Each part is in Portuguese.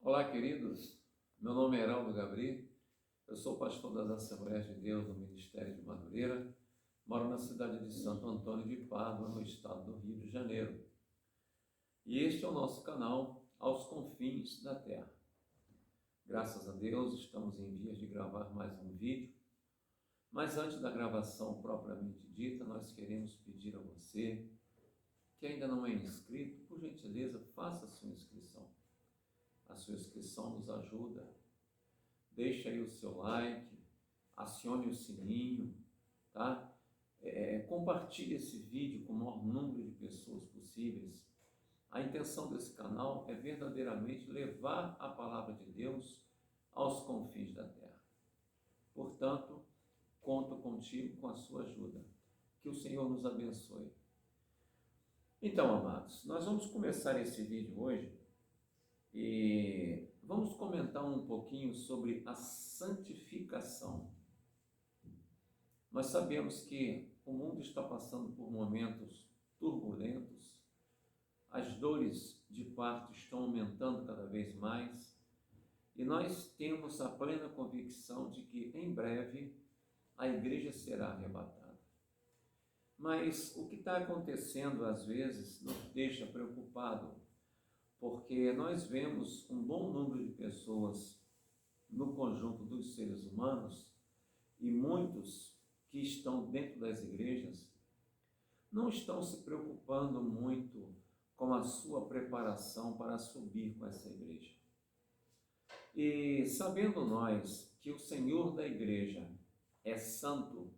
Olá, queridos. Meu nome é Heraldo Gabri. Eu sou pastor das Assembleias de Deus do Ministério de Madureira. Moro na cidade de Santo Antônio de Pádua, no estado do Rio de Janeiro. E este é o nosso canal Aos Confins da Terra. Graças a Deus, estamos em vias de gravar mais um vídeo. Mas antes da gravação propriamente dita, nós queremos pedir a você que ainda não é inscrito, por gentileza, faça a sua inscrição. A sua inscrição nos ajuda. Deixe aí o seu like, acione o sininho, tá? Compartilhe esse vídeo com o maior número de pessoas possíveis. A intenção desse canal é verdadeiramente levar a palavra de Deus aos confins da terra. Portanto, conto contigo com a sua ajuda. Que o Senhor nos abençoe. Então, amados, nós vamos começar esse vídeo hoje e vamos comentar um pouquinho sobre a santificação. Nós sabemos que o mundo está passando por momentos turbulentos, as dores de parto estão aumentando cada vez mais e nós temos a plena convicção de que em breve a igreja será arrebatada. Mas o que está acontecendo às vezes nos deixa preocupado, porque nós vemos um bom número de pessoas no conjunto dos seres humanos e muitos que estão dentro das igrejas não estão se preocupando muito com a sua preparação para subir com essa igreja. E sabendo nós que o Senhor da igreja é santo,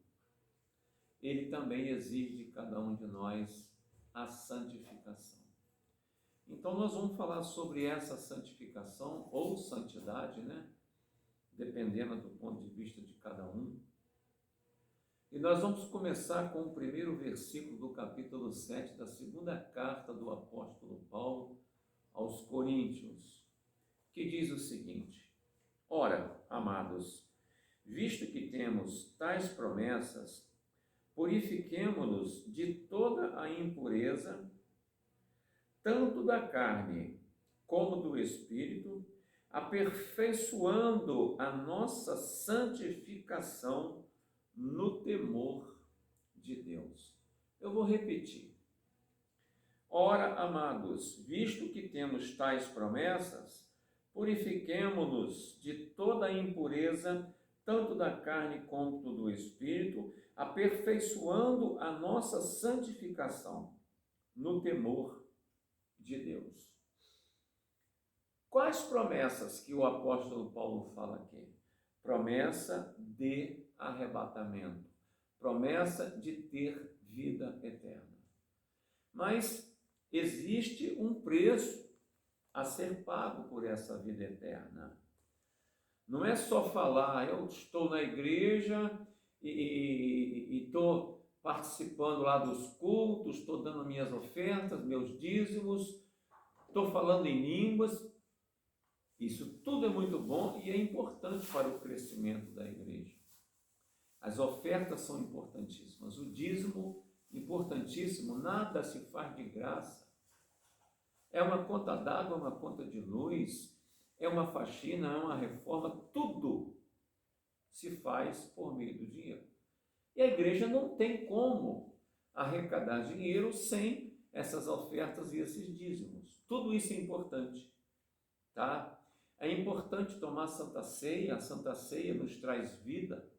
Ele também exige de cada um de nós a santificação. Então nós vamos falar sobre essa santificação ou santidade, né? Dependendo do ponto de vista de cada um. E nós vamos começar com o primeiro versículo do capítulo 7 da segunda carta do apóstolo Paulo aos Coríntios, que diz o seguinte: Ora, amados, visto que temos tais promessas, purifiquemo-nos de toda a impureza, tanto da carne como do espírito, aperfeiçoando a nossa santificação no temor de Deus. Eu vou repetir. Ora, amados, visto que temos tais promessas, purifiquemo-nos de toda a impureza, tanto da carne como do espírito, aperfeiçoando a nossa santificação no temor de Deus. Quais promessas que o apóstolo Paulo fala aqui? Promessa de arrebatamento, promessa de ter vida eterna. Mas existe um preço a ser pago por essa vida eterna. Não é só falar, eu estou na igreja e estou participando lá dos cultos, estou dando minhas ofertas, meus dízimos, estou falando em línguas. Isso tudo é muito bom e é importante para o crescimento da igreja. As ofertas são importantíssimas, o dízimo importantíssimo, nada se faz de graça. É uma conta d'água, uma conta de luz, é uma faxina, é uma reforma, tudo se faz por meio do dinheiro. E a igreja não tem como arrecadar dinheiro sem essas ofertas e esses dízimos. Tudo isso é importante, tá? É importante tomar a Santa Ceia nos traz vida.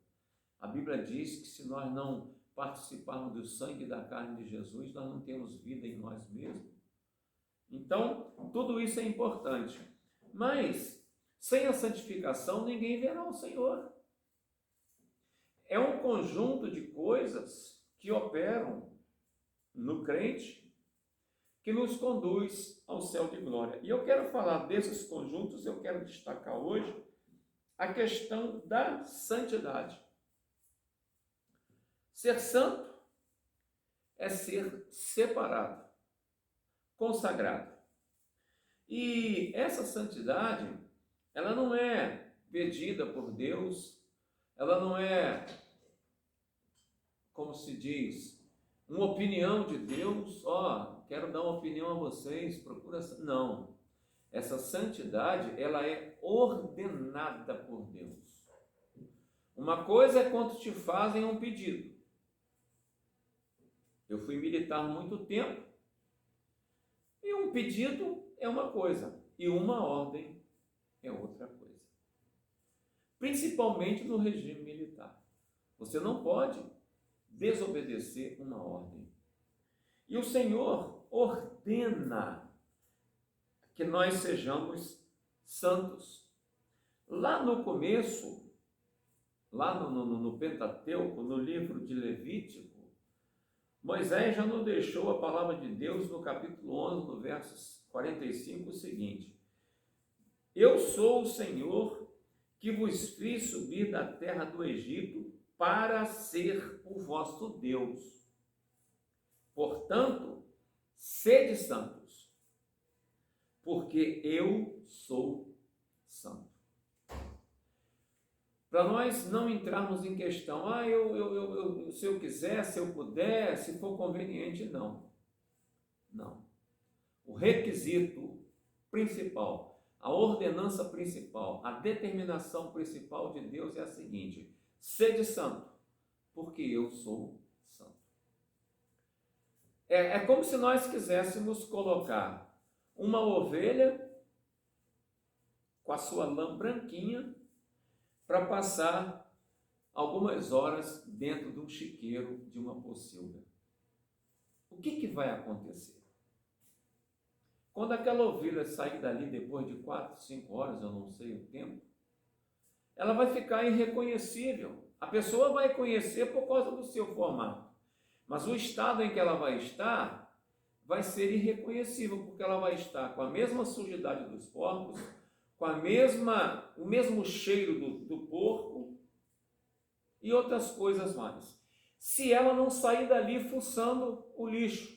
A Bíblia diz que se nós não participarmos do sangue e da carne de Jesus, nós não temos vida em nós mesmos. Então, tudo isso é importante. Mas, sem a santificação, ninguém verá o Senhor. É um conjunto de coisas que operam no crente, que nos conduz ao céu de glória. E eu quero falar desses conjuntos, eu quero destacar hoje a questão da santidade. Ser santo é ser separado, consagrado. E essa santidade, ela não é pedida por Deus, ela não é, como se diz, uma opinião de Deus, quero dar uma opinião a vocês, procura... Não. Essa santidade, ela é ordenada por Deus. Uma coisa é quando te fazem um pedido. Eu fui militar há muito tempo, e um pedido é uma coisa, e uma ordem é outra coisa. Principalmente no regime militar. Você não pode desobedecer uma ordem. E o Senhor ordena que nós sejamos santos. Lá no começo, lá no Pentateuco, no livro de Levítico, Moisés já nos deixou a palavra de Deus no capítulo 11, no verso 45, o seguinte: Eu sou o Senhor que vos fiz subir da terra do Egito para ser o vosso Deus. Portanto, sede santos, porque eu sou santo. Para nós não entrarmos em questão, se eu quiser, se eu puder, se for conveniente, não. Não. O requisito principal, a ordenança principal, a determinação principal de Deus é a seguinte: sede santo, porque eu sou santo. É como se nós quiséssemos colocar uma ovelha com a sua lã branquinha para passar algumas horas dentro de um chiqueiro, de uma pocilga. O que vai acontecer? Quando aquela ovelha sair dali depois de 4, 5 horas, eu não sei o tempo, ela vai ficar irreconhecível. A pessoa vai conhecer por causa do seu formato, mas o estado em que ela vai estar vai ser irreconhecível, porque ela vai estar com a mesma sujidade dos porcos, com o mesmo cheiro do porco e outras coisas mais, se ela não sair dali fuçando o lixo.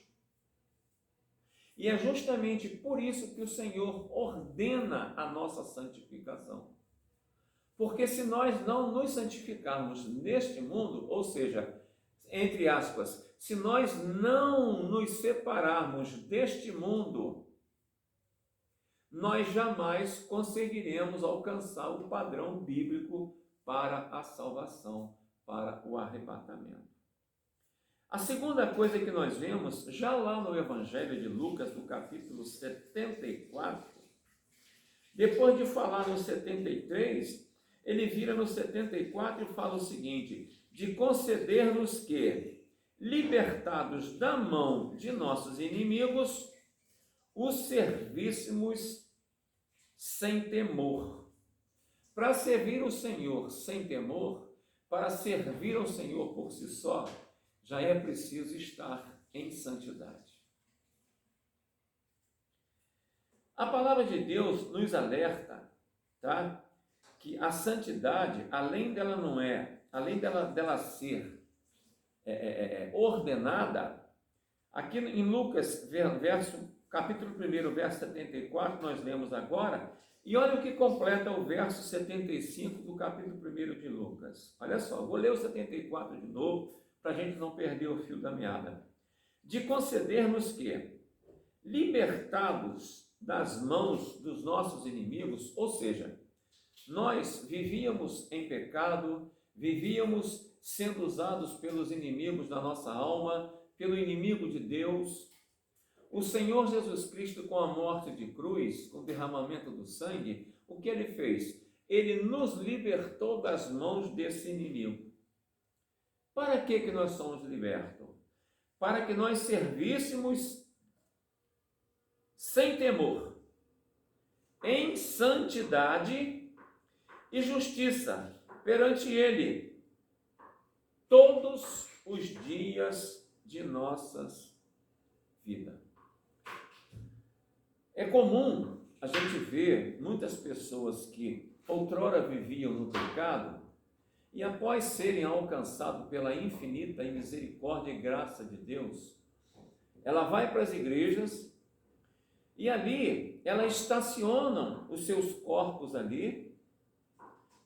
E é justamente por isso que o Senhor ordena a nossa santificação. Porque se nós não nos santificarmos neste mundo, ou seja, entre aspas, se nós não nos separarmos deste mundo, nós jamais conseguiremos alcançar o padrão bíblico para a salvação, para o arrebatamento. A segunda coisa que nós vemos, já lá no Evangelho de Lucas, no capítulo 74, depois de falar no 73, ele vira no 74 e fala o seguinte: de conceder-nos que, libertados da mão de nossos inimigos, os servíssemos sem temor. Para servir o Senhor sem temor, para servir ao Senhor por si só, já é preciso estar em santidade. A palavra de Deus nos alerta, tá? Que a santidade, além dela ser ordenada, aqui em Lucas, capítulo 1, verso 74, nós lemos agora, e olha o que completa o verso 75 do capítulo 1 de Lucas. Olha só, vou ler o 74 de novo, para a gente não perder o fio da meada. De conceder-nos que, libertados das mãos dos nossos inimigos, ou seja, nós vivíamos em pecado, vivíamos sendo usados pelos inimigos da nossa alma, pelo inimigo de Deus. O Senhor Jesus Cristo, com a morte de cruz, com o derramamento do sangue, o que ele fez? Ele nos libertou das mãos desse inimigo. Para que nós somos libertos? Para que nós servíssemos sem temor, em santidade e justiça perante Ele, todos os dias de nossas vidas. É comum a gente ver muitas pessoas que outrora viviam no pecado e após serem alcançados pela infinita e misericórdia e graça de Deus, ela vai para as igrejas e ali ela estaciona os seus corpos ali,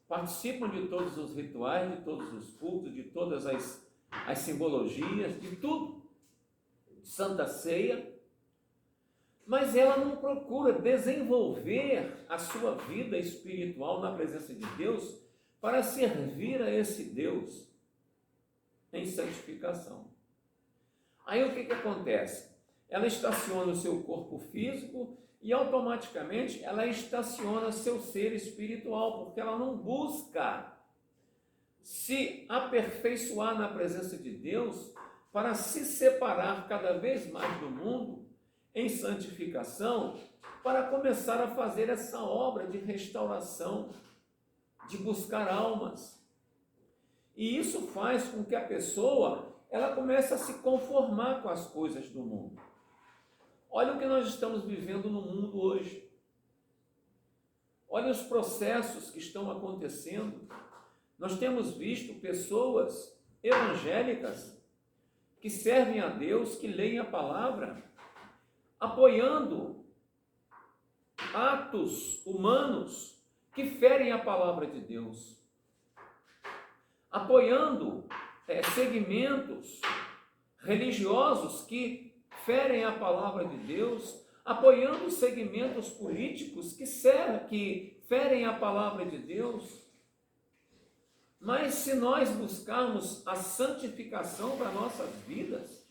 participam de todos os rituais, de todos os cultos, de todas as simbologias, de tudo, Santa Ceia, mas ela não procura desenvolver a sua vida espiritual na presença de Deus para servir a esse Deus em santificação. Aí o que acontece? Ela estaciona o seu corpo físico e automaticamente ela estaciona seu ser espiritual, porque ela não busca se aperfeiçoar na presença de Deus para se separar cada vez mais do mundo em santificação, para começar a fazer essa obra de restauração, de buscar almas. E isso faz com que a pessoa ela comece a se conformar com as coisas do mundo. Olha o que nós estamos vivendo no mundo hoje. Olha os processos que estão acontecendo. Nós temos visto pessoas evangélicas que servem a Deus, que leem a palavra, apoiando atos humanos que ferem a palavra de Deus, apoiando segmentos religiosos que ferem a palavra de Deus, apoiando segmentos políticos que ferem a palavra de Deus. Mas se nós buscarmos a santificação para nossas vidas,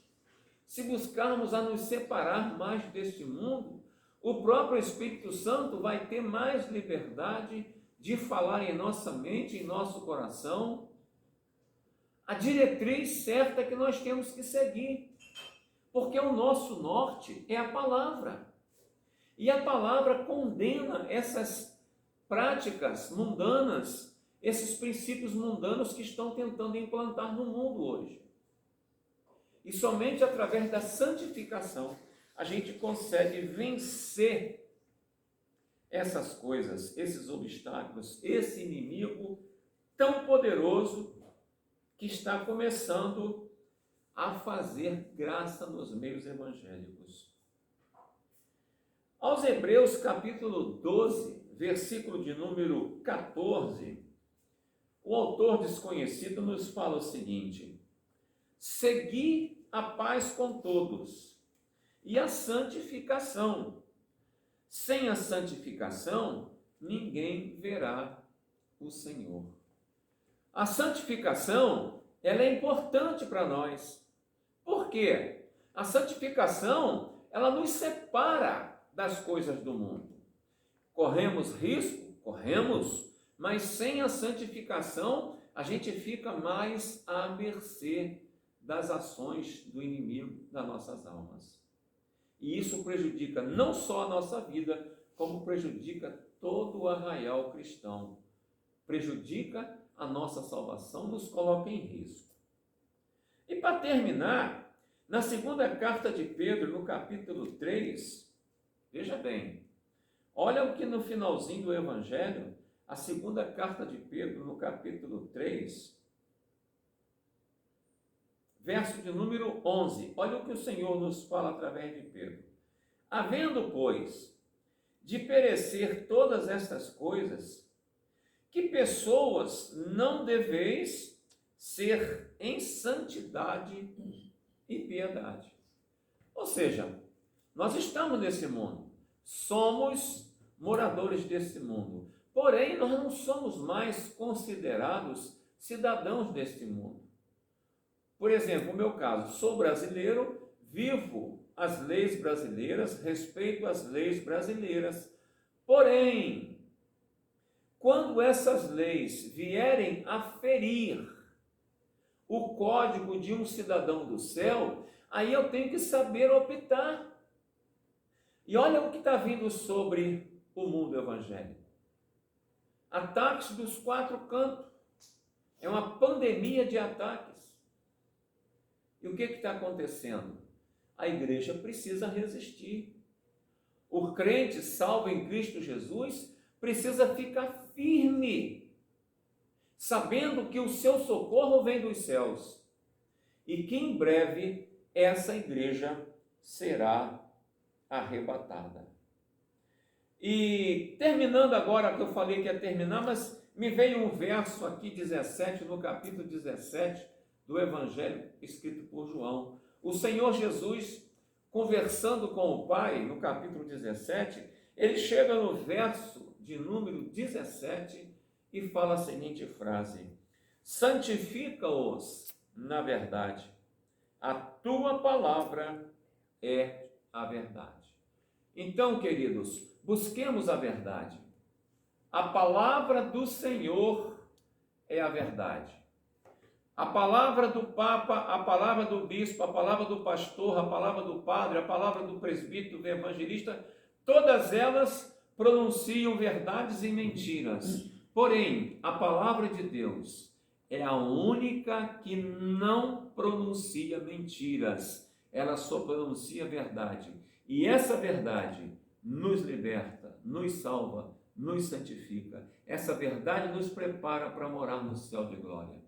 se buscarmos a nos separar mais deste mundo, o próprio Espírito Santo vai ter mais liberdade de falar em nossa mente, em nosso coração, a diretriz certa que nós temos que seguir, porque o nosso norte é a palavra, e a palavra condena essas práticas mundanas, esses princípios mundanos que estão tentando implantar no mundo hoje. E somente através da santificação a gente consegue vencer essas coisas, esses obstáculos, esse inimigo tão poderoso que está começando a fazer graça nos meios evangélicos. Aos Hebreus, capítulo 12, versículo de número 14, o autor desconhecido nos fala o seguinte: segui a paz com todos e a santificação. Sem a santificação, ninguém verá o Senhor. A santificação, ela é importante para nós. Por quê? A santificação, ela nos separa das coisas do mundo. Corremos risco? Corremos, mas sem a santificação, a gente fica mais à mercê das ações do inimigo das nossas almas. E isso prejudica não só a nossa vida, como prejudica todo o arraial cristão. Prejudica a nossa salvação, nos coloca em risco. E para terminar, na segunda carta de Pedro, no capítulo 3, veja bem, olha o que no finalzinho do Evangelho, a segunda carta de Pedro, no capítulo 3, verso de número 11, olha o que o Senhor nos fala através de Pedro. Havendo, pois, de perecer todas estas coisas, que pessoas não deveis ser em santidade e piedade. Ou seja, nós estamos nesse mundo, somos moradores desse mundo, porém nós não somos mais considerados cidadãos deste mundo. Por exemplo, no meu caso, sou brasileiro, vivo as leis brasileiras, respeito as leis brasileiras, porém, quando essas leis vierem a ferir o código de um cidadão do céu, aí eu tenho que saber optar. E olha o que está vindo sobre o mundo evangélico. Ataques dos quatro cantos. É uma pandemia de ataques. E o que está acontecendo? A igreja precisa resistir. O crente salvo em Cristo Jesus precisa ficar firme, sabendo que o seu socorro vem dos céus e que em breve essa igreja será arrebatada. E terminando agora, que eu falei que ia terminar, mas me veio um verso aqui, 17, no capítulo 17 do Evangelho escrito por João. O Senhor Jesus conversando com o Pai, no capítulo 17, ele chega no verso de número 17 e fala a seguinte frase: santifica-os na verdade, a tua palavra é a verdade. Então, queridos, busquemos a verdade. A palavra do Senhor é a verdade. A palavra do Papa, a palavra do Bispo, a palavra do pastor, a palavra do padre, a palavra do presbítero, do evangelista, todas elas pronunciam verdades e mentiras. Porém, a palavra de Deus é a única que não pronuncia mentiras. Ela só pronuncia verdade. E essa verdade nos liberta, nos salva, nos santifica. Essa verdade nos prepara para morar no céu de glória.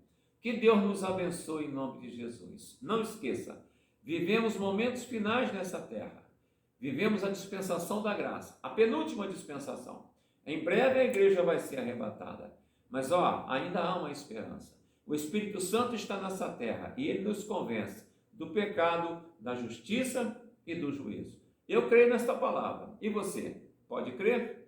Que Deus nos abençoe em nome de Jesus. Não esqueça, vivemos momentos finais nessa terra. Vivemos a dispensação da graça, a penúltima dispensação. Em breve a igreja vai ser arrebatada. Mas ainda há uma esperança. O Espírito Santo está nessa terra e ele nos convence do pecado, da justiça e do juízo. Eu creio nesta palavra. E você? Pode crer?